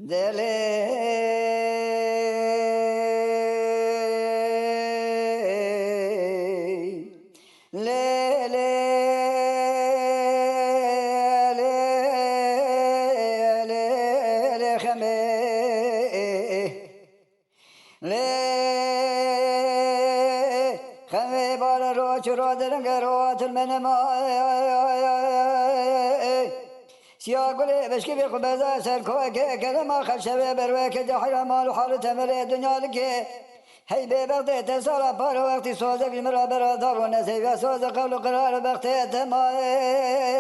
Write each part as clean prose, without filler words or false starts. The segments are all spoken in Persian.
دلي لي لي لي خمي لي خمي بار روش رودرنگ روات المنما سياقولي بشكي بيخو بزا سركوكي كلمة خشبه بروكي جحيرا مالو حالو تمري دنيا لكي هي ببغتي تسارة بارو وقتي صوزك المرا برادار ونسيبا صوزك قولو قرار بغتي تمايم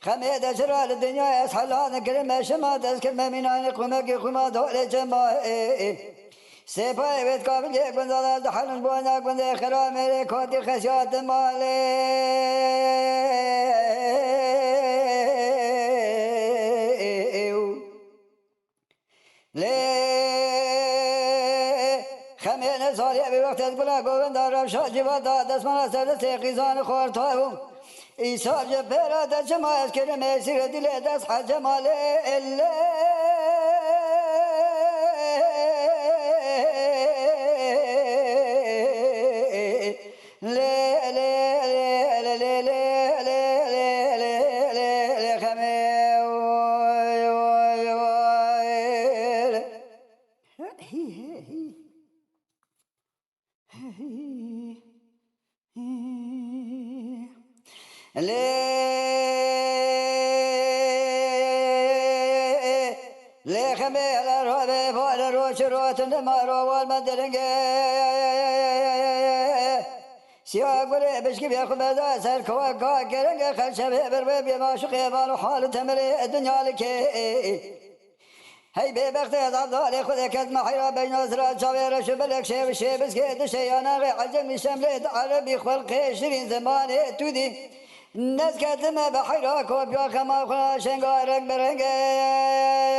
خميدة شرال الدنيا يسحلان كلمة شما تذكر ممينان قمك قما دولي جمايم سيباي بيت قابل يكون ذا دحل بوانا كون ذا خرامي لكوتي خشيات مالي خمين صالح بوقت تقول قوم دار شاد جبادا دسمنا سر سيقيزان خورتاو إيسا جبرا دجما يسكر ميسير دل دس حجمال إلا لي خميل الربي فوق الروش روت النمارو والمدرنجي سياق ولي بشكي بيخو بدا سر كوكا كرنجي خل شبه بربي بماشقي بانو حال تمري الدنيا لكي هي ببختي ضالي خذك المحيرة بين أزرار شوير شبلك شيب شيب سكيت شيانا غي عجمي شملت عربي خلقي 20 زماني تودي الناس كاتمة بحيرة كوبيا خما خلا شنقارك برنجي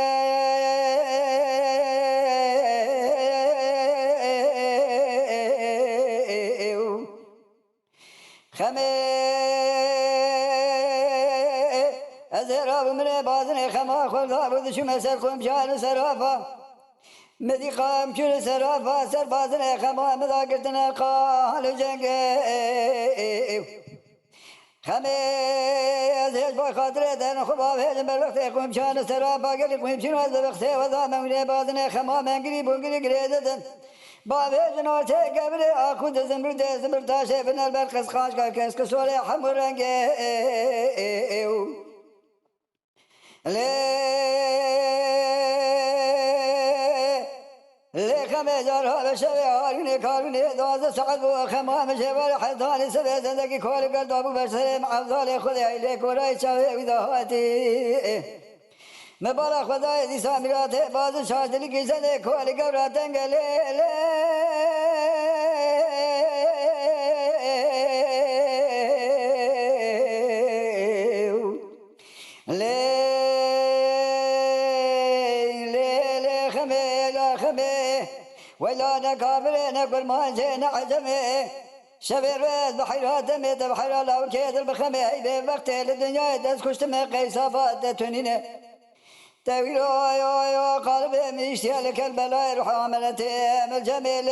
خمي أزراب من بازني خما خلقا بود شو مسر قوم جان سرافا مدي قام كل سرافا سر بازني خما مذا قرتنا قال جنگي خمي أزهج باي خاطر دان خبا بهجم بالوقت قوم جان سرافا قل قوم شنو هذا وقت وذا من بازني خما من قريب وقريب قريدتن بابي جنوتي قبل أخذ زمر تاشي في البرقص خاش كاس كسولي حمر رنجي لي خميجر هذا شوي هارني كارني دوز سعد وخمام شبر حضاني سبع زندقي كل قلب أبو بشر معذالي خذي إليك وراي شوي وذهاتي مبارك خدای دی سامیرات باز شادلی کی زنده کولی گوراتن گله لی خمه ولا نكابر نقول ما جينا عجمه شبر بحيرات ميت بحيرة لو كيد البخمه بوقت الدنيا دس كشت من قيصافات تنينه تقول يا قلبي مشتاق لك البلاء روح عملتي من الجميل